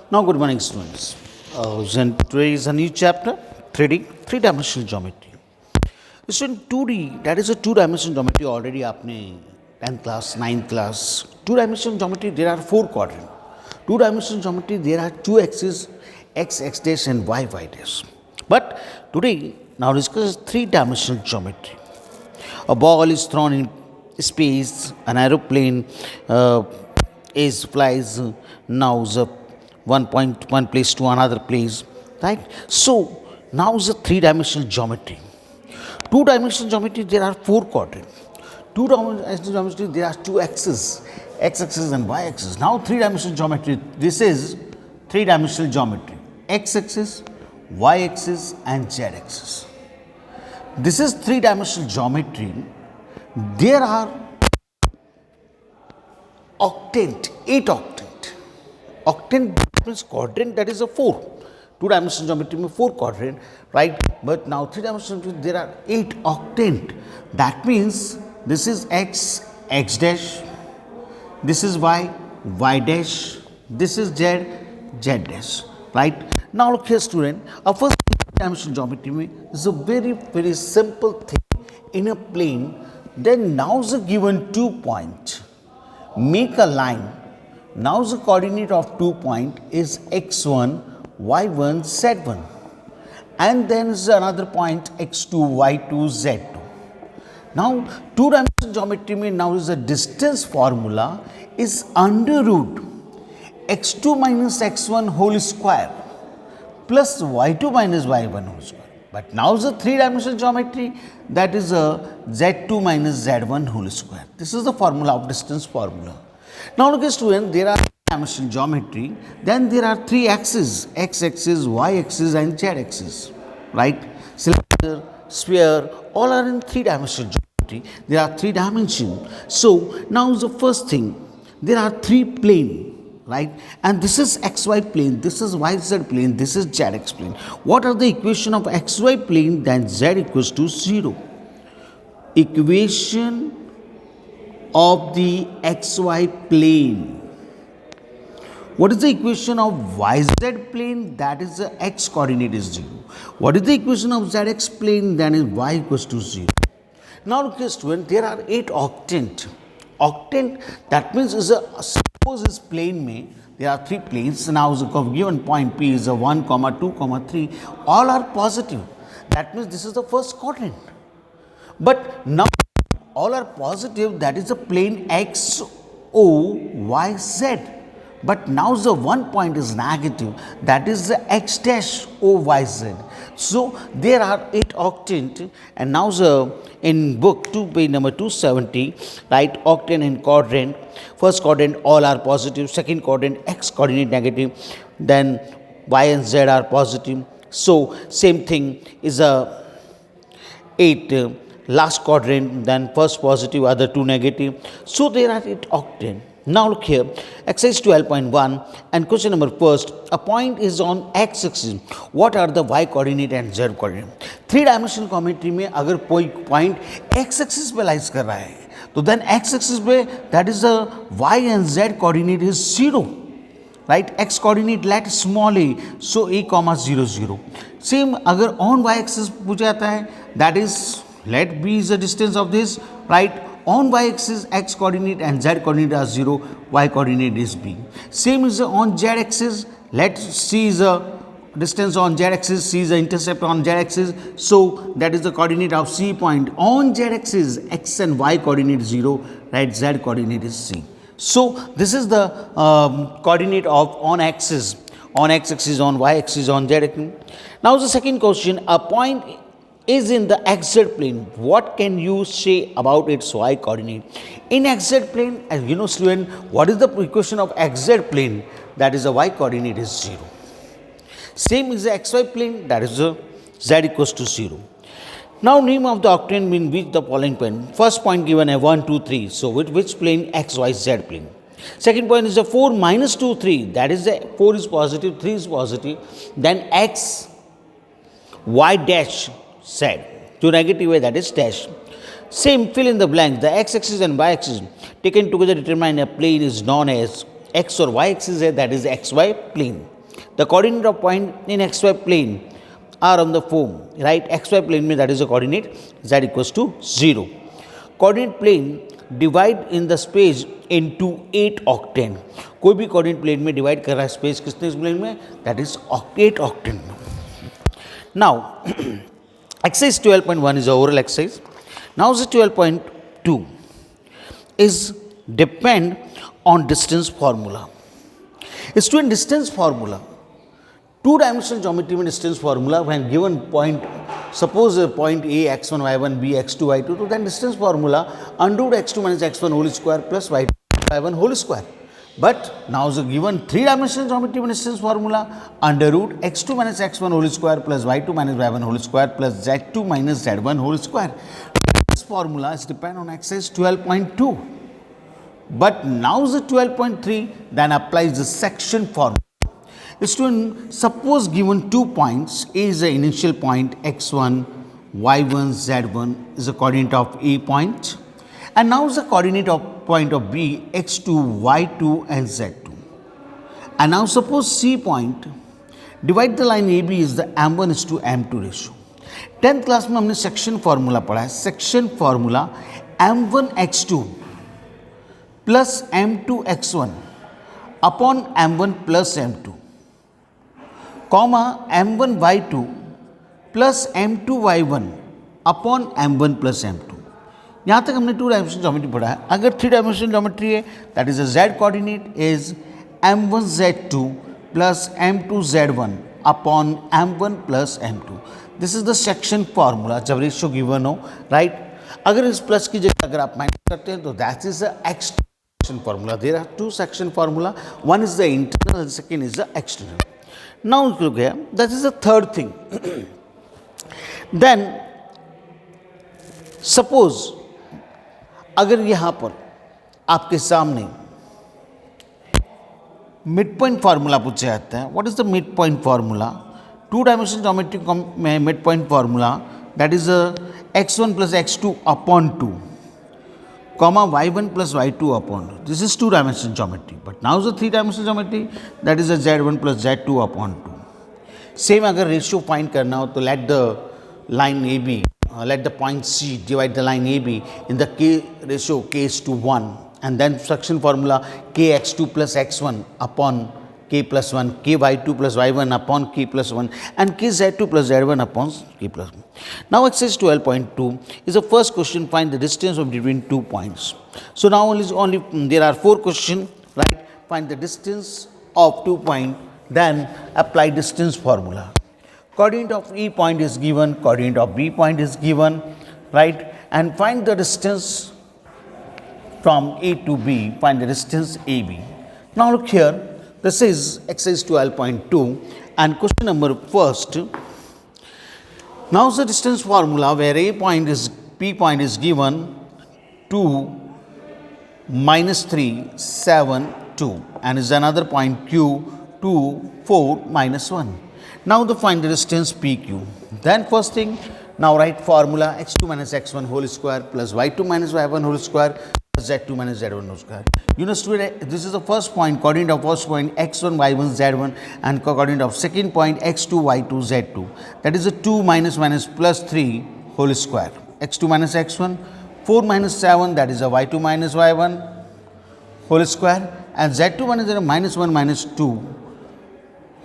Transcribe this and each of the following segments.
Now, good morning, students. Today is a new chapter, 3D, three-dimensional geometry. Student, 2D, that is a two-dimensional geometry already आपने 10th class, 9th class. Two-dimensional geometry, there are four quadrants. Two-dimensional geometry, there are two axes, x dash and y dash. But today, now discuss three-dimensional geometry. A ball is thrown in space, an aeroplane is flies now the one place to another place, right? So now is a three-dimensional geometry. Two-dimensional geometry, there are four quadrants. Two-dimensional geometry, there are two axes, x-axis and y-axis. Now three-dimensional geometry, this is three-dimensional geometry, x-axis, y-axis and z-axis. This is three-dimensional geometry. There are eight octant. Octant means quadrant, that is a four. Two-dimensional geometry means four quadrant, right? But now three-dimensional geometry, there are eight octant. That means this is x dash, this is y dash, this is z dash, right? Now look here, student. Our first three-dimensional geometry is a very simple thing in a plane. Then now the given 2 point, make a line. Now the coordinate of 2 point is x1, y1, z1, and then is another point x2, y2, z2. Now two-dimensional geometry means now is the distance formula is under root x2 minus x1 whole square plus y2 minus y1 whole square. But now the three-dimensional geometry, that is a z2 minus z1 whole square. This is the formula of distance formula. Now look at student, there are three-dimensional geometry, then there are three axes, x-axis, y-axis and z-axis, right? Cylinder, sphere, all are in three-dimensional geometry. There are three dimensions. So now the first thing, there are three planes, right? And this is xy plane, this is yz plane, this is zx plane. What are the equation of xy plane? Then z equals to 0. Equation of the xy plane. What is the equation of yz plane? That is the x coordinate is 0. What is the equation of zx plane? Then is y equals to 0. Now look here, student, there are 8 octant. Octant, that means is a, suppose is plane में there are three planes. Now the given point P is a 1, 2, 3. All are positive. That means this is the first quadrant. But now all are positive. That is the plane x, o, y, z. But now the one point is negative. That is the x dash o, y, z. So there are 8 octant, and now the in book 2 page number 270, right, octant and quadrant. First quadrant all are positive, second quadrant x coordinate negative, then y and z are positive. So same thing is a 8 last quadrant, then first positive, other two negative. So there are 8 octant. Now look here, exercise 12.1 and question number first, a point is on x-axis. What are the y coordinate and z coordinate? Three-dimensional geometry में अगर कोई point x-axis पे lies कर रहा है, तो then x-axis पे that is the y and z coordinate is 0, right? X coordinate let small a, so a comma 0 0. Same अगर on y-axis पूछा जाता है, that is let b is the distance of this, right? On y-axis, x coordinate and z coordinate are 0, y coordinate is b. Same is on z axis, let c is the distance on z axis, c is the intercept on z axis. So that is the coordinate of c point. On z axis, x and y coordinate 0, right? Z coordinate is c. So this is the coordinate of on axis, on x axis, on y axis, on z axis. Now the second question, a point is in the xz plane. What can you say about its y coordinate? In xz plane, as you know, student, what is the equation of xz plane? That is the y coordinate is 0. Same is the xy plane, that is the z equals to 0. Now name of the octant in which the following point. First point given a 1, 2, 3. So which plane? X, y, z plane. Second point is a 4 minus 2, 3. That is the 4 is positive, 3 is positive. Then x, y dash, z. To negative way, that is dash. Same, fill in the blank. The x-axis and y-axis taken together determine a plane is known as x or y-axis, that is xy plane. The coordinate of point in xy plane are on the form, right? Xy plane में that is the coordinate z equals to 0. Coordinate plane divide in the space into 8 octane. कोई भी coordinate plane में divide कर रहा है space कितने plane में? That is 8 octane. Now exercise 12.1 is the oral exercise. Now the 12.2 is depend on distance formula. Student, distance formula, two-dimensional geometry में distance formula when given point, suppose a point A x1 y1 b x2 y2, तो then distance formula under root x2 minus x1 whole square plus y2 y1 whole square. But now the given three-dimensional geometry में distance formula under root x2 minus x1 whole square plus y2 minus y1 whole square plus z2 minus z1 whole square. This formula is depend on exercise 12.2. But now the 12.3 then applies the section formula. Student, suppose given 2 points, A is the initial point, x1, y1, z1 is the coordinate of A point, and now is the coordinate of point of B, x2, y2 and z2. And now suppose C point, divide the line AB is the m1 is to m2 ratio. 10th class में हमने section formula पढ़ा है. Section formula m1 x2 plus m2 x1 upon m1 plus m2, comma m1 y2 plus m2 y1 upon m1 plus m2. यहाँ तक हमने to dimensional geometry पढ़ा है. अगर थ्री डायमेंशनल ज्योमेट्री है, that is the z coordinate is m1 z2 plus m2 z1 upon m1 plus m2. This is the section formula जब ratio given हो, right. अगर इस प्लस की जगह अगर आप माइनस करते हैं तो that is the extension formula. There are two section formula, one is the internal and second is the external. Now look here, that is the third thing. Then suppose अगर यहां पर आपके सामने मिड पॉइंट फार्मूला पूछा जाता है, what is the mid point formula? Two dimensional geometry में mid point formula that is x1 plus x2 upon 2, comma y1 plus y2 upon 2. This is two dimensional geometry. But now the three dimensional geometry, that is a z1 plus z2 upon 2. Same अगर ratio find करना हो तो let the line AB, let the point C divide the line AB in the k ratio k is to 1, and then section formula kx2 plus x1 upon k plus 1, ky2 plus y1 upon k plus 1, and kz2 plus z1 upon k plus 1. Now exercise 12.2 is the first question, find the distance of between 2 points. So now only there are 4 questions, right? Find the distance of 2 points, then apply distance formula. Coordinate of E point is given, coordinate of B point is given, right? And find the distance from A to B, find the distance AB. Now look here, this is exercise 12.2 and question number first. Now the distance formula where A point is, P point is given 2, minus 3, 7, 2, and is another point Q 2, 4, minus 1. Now to find the distance PQ. Then first thing, now write formula x2 minus x1 whole square plus y2 minus y1 whole square plus z2 minus z1 whole square. You know student, this is the first point, coordinate of first point x1, y1, z1, and coordinate of second point x2, y2, z2. That is a 2 minus minus plus 3 whole square. x2 minus x1, 4 minus 7, that is a y2 minus y1 whole square, and z2 minus 1 minus 2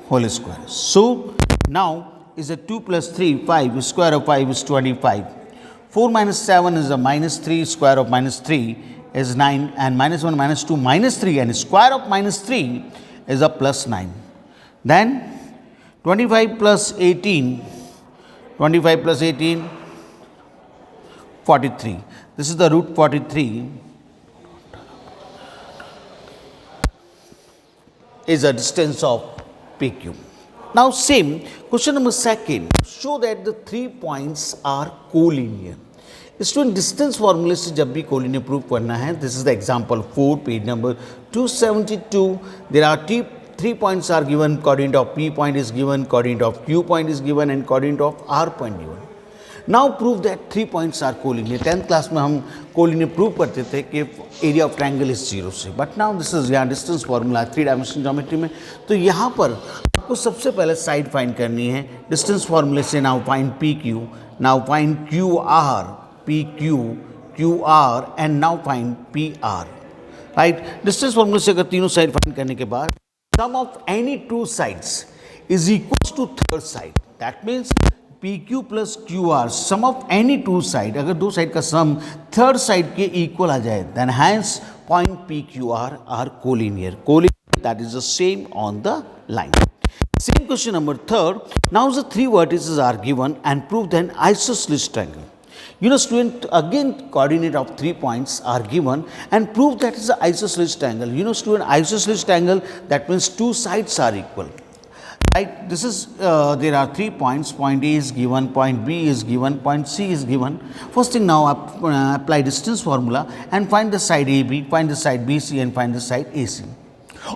whole square. So now is a 2 plus 3, 5, square of 5 is 25. 4 minus 7 is a minus 3, square of minus 3 is 9, and minus 1 minus 2 minus 3, and square of minus 3 is a plus 9. Then 25 plus 18, 25 plus 18, 43. This is the root 43 is a distance of PQ. Now same, question number second, show that the 3 points are collinear. Student, distance formula से जब भी collinear proof करना है, this is the example 4, page number 272. There are 3 points are given, coordinate of P point is given, coordinate of Q point is given, and coordinate of R point given. Now prove that 3 points are collinear. 10th class में हम collinear prove करते थे कि area of triangle is zero से, but now this is यहाँ distance formula 3 dimension geometry में। तो यहाँ पर आपको सबसे पहले साइड फाइंड करनी है डिस्टेंस फार्मूले से। Now find P Q, now find Q R, P Q, Q R and now find P R, right. Distance फार्मूले से अगर तीनों साइड फाइंड करने के बाद sum of any two sides is equal to third side, that means P Q plus Q R sum of any two side, अगर दो side का सम थर्ड साइड के इक्वल आ जाए then hence point P Q R collinear. Collinear that is the same on the line. Same question number 3rd. Now the three vertices are given and prove an isosceles triangle. You know student, again coordinate of 3 points are given and prove that is an isosceles triangle. You know student, isosceles triangle, that means two sides are equal. Right, this is there are 3 points. Point A is given, point B is given, point C is given. First thing, now apply distance formula and find the side AB, find the side BC and find the side AC.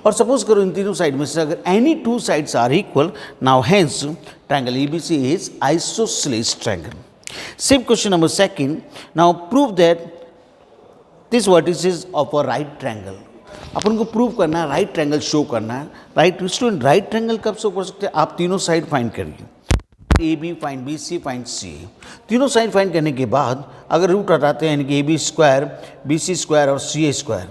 और suppose करो इन तीनों side में से अगर any two sides are equal, now hence triangle ABC is isosceles triangle. Same question number 2nd, now prove that this vertices of a right triangle. अपन को prove करना है, राइट ट्रायंगल शो करना है, राइट स्टूडेंट। राइट ट्रायंगल कब show कर सकते हैं? आप तीनों साइड फाइंड करिए, A B find B C find C. तीनों साइड फाइंड करने के बाद अगर रूट हटाते हैं यानी कि A B square, B C square और सी ए स्क्वायर,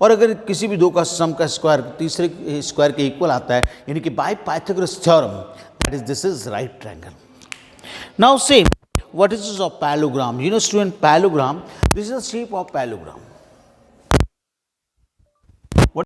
और अगर किसी भी दो का सम का स्क्वायर तीसरे स्क्वायर के इक्वल आता है यानी कि by Pythagoras theorem, that is this is right triangle. Now same what is of parallelogram. You know student, parallelogram, this is the shape of parallelogram.